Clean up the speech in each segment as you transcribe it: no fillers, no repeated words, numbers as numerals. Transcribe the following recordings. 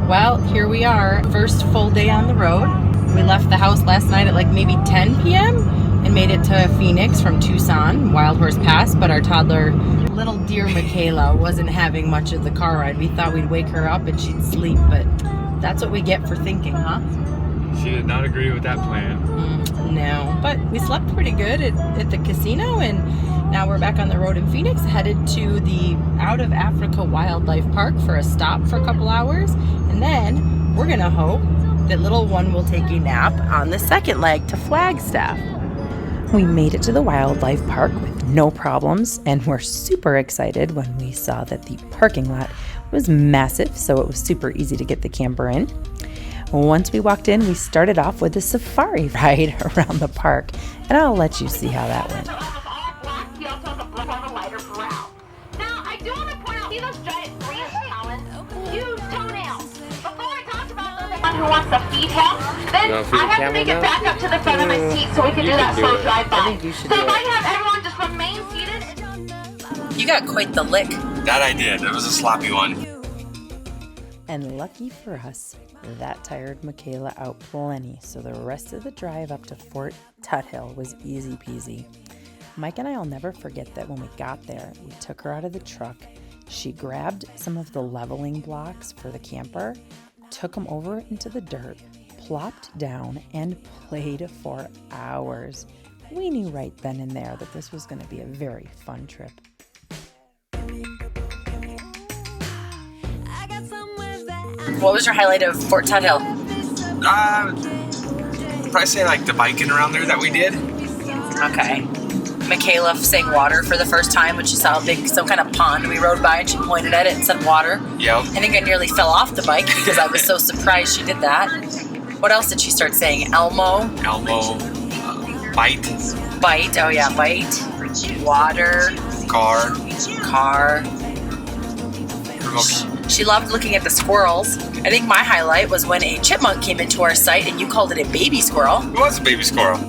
Well, here we are, first full day on the road. We left the house last night at like maybe 10 p.m. and made it to Phoenix from Tucson, Wild Horse Pass, but our toddler, little dear Michaela, wasn't having much of the car ride. We thought we'd wake her up and she'd sleep, but that's what we get for thinking, huh? She did not agree with that plan. No, but we slept pretty good at the casino, and now we're back on the road in Phoenix, headed to the Out of Africa Wildlife Park for a stop for a couple hours, and then we're gonna hope that little one will take a nap on the second leg to Flagstaff. We made it to the wildlife park with no problems, and we're super excited when we saw that the parking lot was massive, so it was super easy to get the camper in. Once we walked in, we started off with a safari ride around the park, and I'll let you see how that went. Now, I do want to point out, see those giant 3-inch talons? Huge toenails. Before I talk about the one who wants to feed him, then I have to make it back up to the front of my seat so we can do that slow drive-by. So if I have everyone just remain seated. You got quite the lick. That I did. It was a sloppy one. And lucky for us, that tired Michaela out plenty, so the rest of the drive up to Fort Tuthill was easy peasy. Mike and I will never forget that when we got there, we took her out of the truck. She grabbed some of the leveling blocks for the camper, took them over into the dirt, plopped down, and played for hours. We knew right then and there that this was going to be a very fun trip. What was your highlight of Fort Tuthill? Probably say like the biking around there that we did. Okay. Michaela sang water for the first time when she saw some kind of pond we rode by, and she pointed at it and said water. Yep. I think I nearly fell off the bike because I was so surprised she did that. What else did she start saying? Elmo? Bite. Bite, oh yeah, bite. Water. Car. She loved looking at the squirrels. I think my highlight was when a chipmunk came into our sight and you called it a baby squirrel. It was a baby squirrel.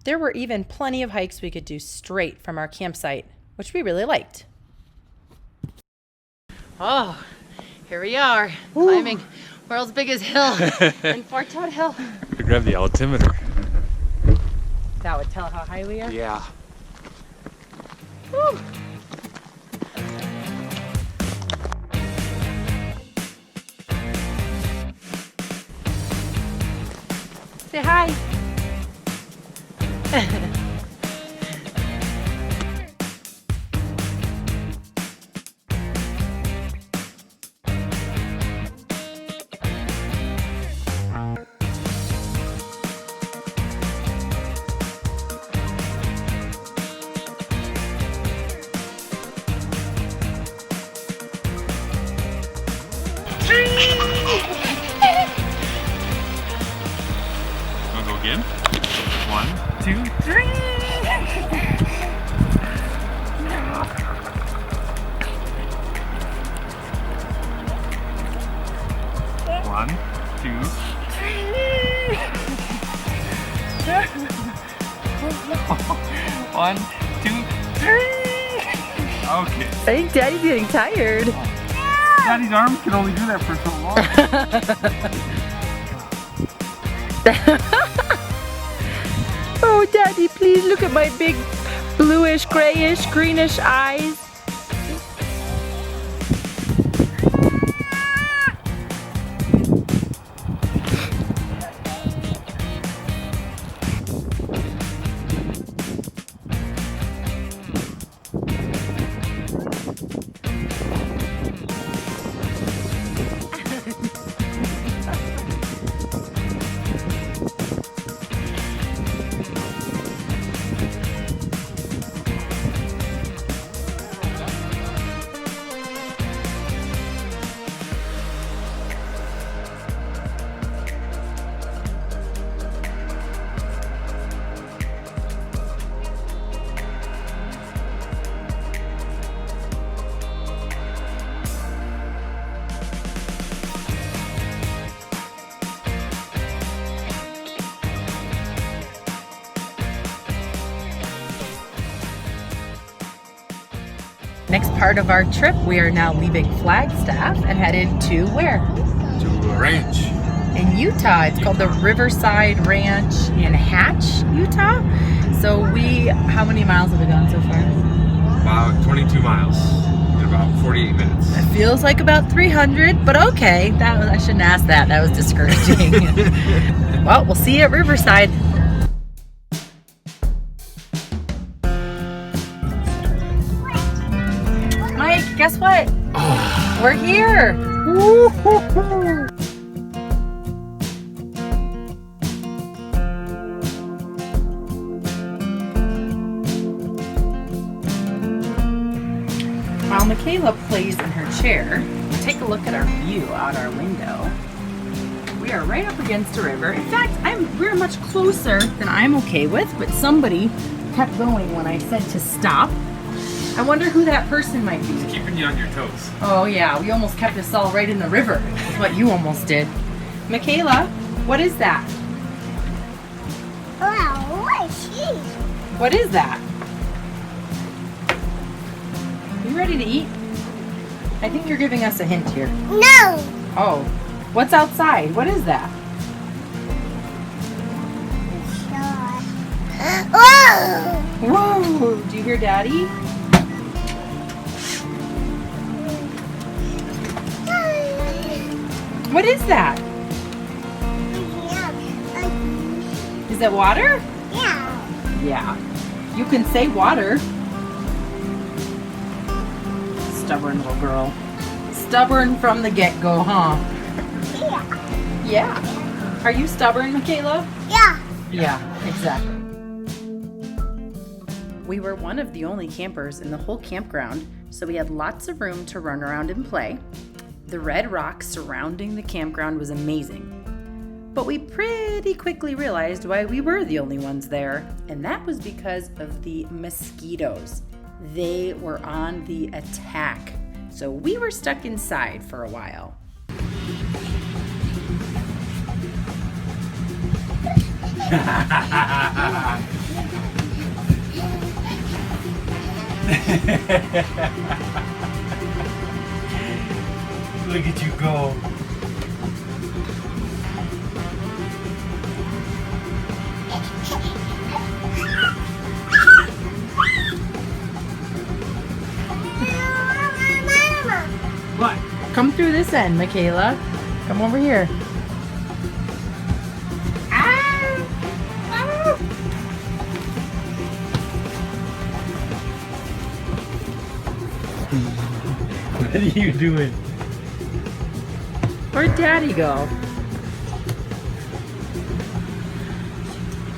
There were even plenty of hikes we could do straight from our campsite, which we really liked. Oh, here we are, climbing world's biggest hill in Fort Tuthill. Grab the altimeter. That would tell how high we are? Yeah. Woo. Say hi. Wanna go again? 1, 2, 3. 1, 2, 1, 2, 3. Okay. I think Daddy's getting tired. Daddy's arms can only do that for so long. Oh, Daddy, please look at my big bluish, grayish, greenish eyes. Next part of our trip, we are now leaving Flagstaff and headed to where? To a ranch. In Utah. It's called the Riverside Ranch in Hatch, Utah. So how many miles have we gone so far? About 22 miles in about 48 minutes. It feels like about 300, but okay. I shouldn't ask that. That was discouraging. Well, we'll see you at Riverside. Mike, guess what? We're here. Woo-hoo-hoo. While Michaela plays in her chair, take a look at our view out our window. We are right up against a river. In fact, we're much closer than I'm okay with, but somebody kept going when I said to stop. I wonder who that person might be. It's keeping you on your toes. Oh yeah, we almost kept us all right in the river. That's what you almost did. Michaela, what is that? Wow, what is she? What is that? You ready to eat? I think you're giving us a hint here. No. Oh, what's outside? What is that? Whoa. Whoa! Do you hear Daddy? What is that? Is it water? Yeah. Yeah. You can say water. Stubborn little girl. Stubborn from the get-go, huh? Yeah. Yeah. Are you stubborn, Michaela? Yeah. Yeah, exactly. We were one of the only campers in the whole campground, so we had lots of room to run around and play. The red rock surrounding the campground was amazing. But we pretty quickly realized why we were the only ones there, and that was because of the mosquitoes. They were on the attack, so we were stuck inside for a while. Look at you go. What? Come through this end, Michaela. Come over here. What are you doing? Where'd Daddy go?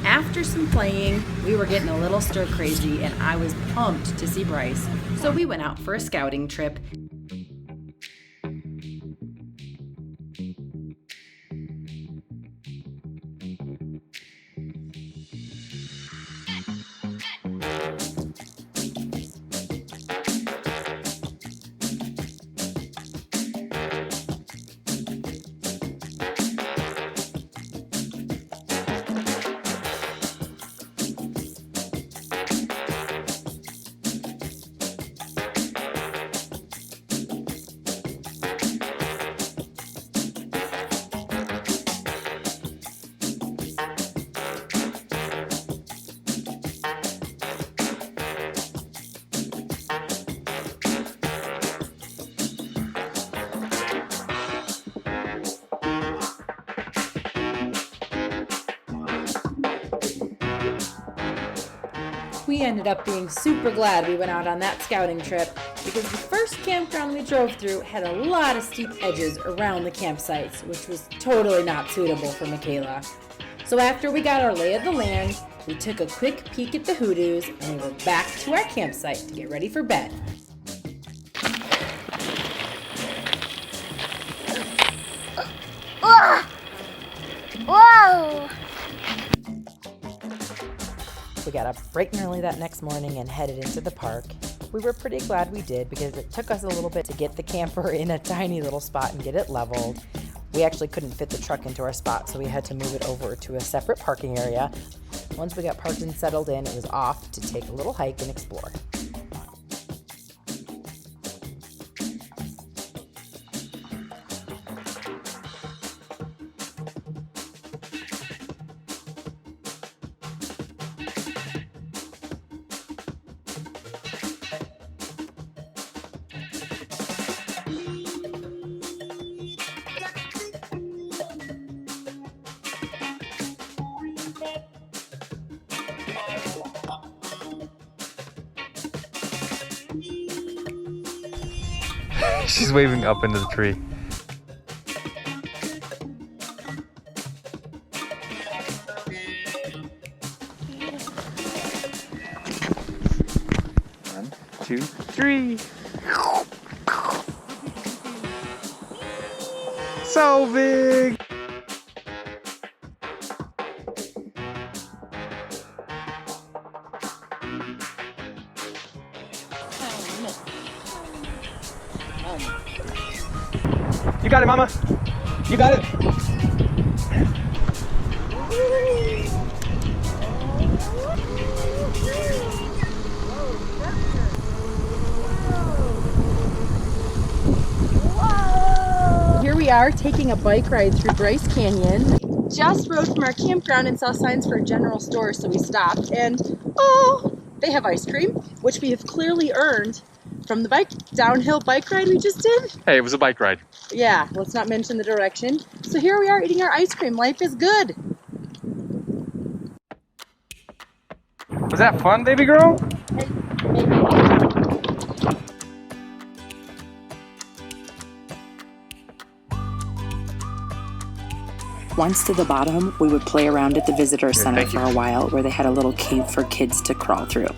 After some playing, we were getting a little stir crazy and I was pumped to see Bryce. So we went out for a scouting trip. We ended up being super glad we went out on that scouting trip because the first campground we drove through had a lot of steep edges around the campsites, which was totally not suitable for Michaela. So after we got our lay of the land, we took a quick peek at the hoodoos and we were back to our campsite to get ready for bed. Whoa. We got up bright and early that next morning and headed into the park. We were pretty glad we did because it took us a little bit to get the camper in a tiny little spot and get it leveled. We actually couldn't fit the truck into our spot, so we had to move it over to a separate parking area. Once we got parked and settled in, it was off to take a little hike and explore. She's waving up into the tree. One, two, three. So big. You got it, Mama. You got it. Here we are taking a bike ride through Bryce Canyon. Just rode from our campground and saw signs for a general store, so we stopped. And oh, they have ice cream, which we have clearly earned from the downhill bike ride we just did. Hey, it was a bike ride. Yeah, let's not mention the direction. So here we are eating our ice cream. Life is good. Was that fun, baby girl? Once to the bottom, we would play around at the visitor center for a while, where they had a little cave for kids to crawl through.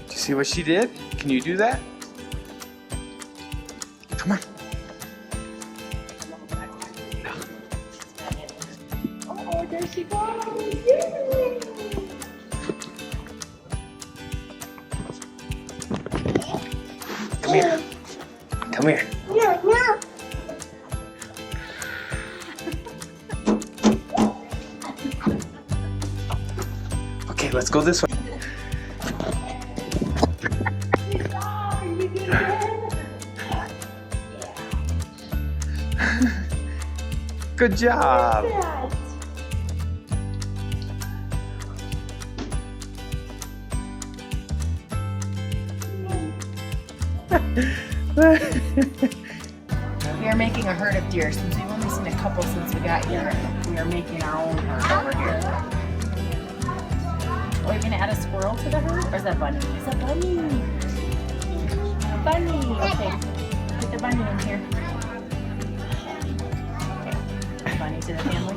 Did you see what she did? Can you do that? Come on. Oh, there she goes. Come here. Come here. No, no. Okay, let's go this way. Good job. We are making a herd of deer. Since we've only seen a couple since we got here, we are making our own herd over here. Are we gonna add a squirrel to the herd, or is that bunny? It's a bunny. A bunny. Okay, put the bunny in here. Okay, bunny to the family.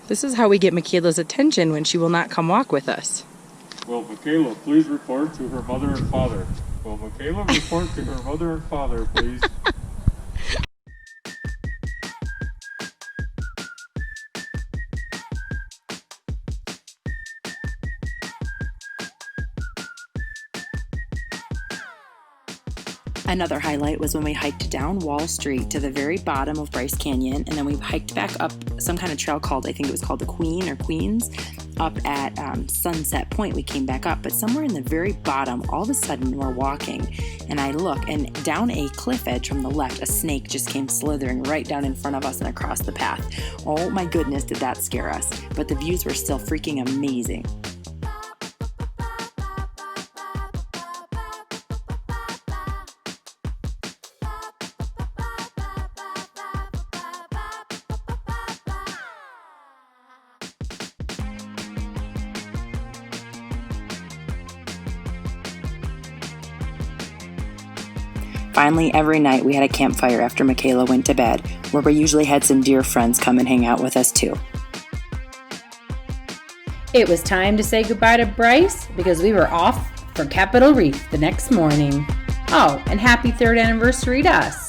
This is how we get Michaela's attention when she will not come walk with us. Will Michaela please report to her mother and father? Will Michaela report to her mother and father, please? Another highlight was when we hiked down Wall Street to the very bottom of Bryce Canyon, and then we hiked back up some kind of trail called, I think it was called the Queen or Queens, up at Sunset Point. We came back up, but somewhere in the very bottom, all of a sudden we're walking, and I look, and down a cliff edge from the left, a snake just came slithering right down in front of us and across the path. Oh my goodness, did that scare us, but the views were still freaking amazing. Finally, every night we had a campfire after Michaela went to bed, where we usually had some dear friends come and hang out with us too. It was time to say goodbye to Bryce because we were off for Capitol Reef the next morning. Oh, and happy 3rd anniversary to us.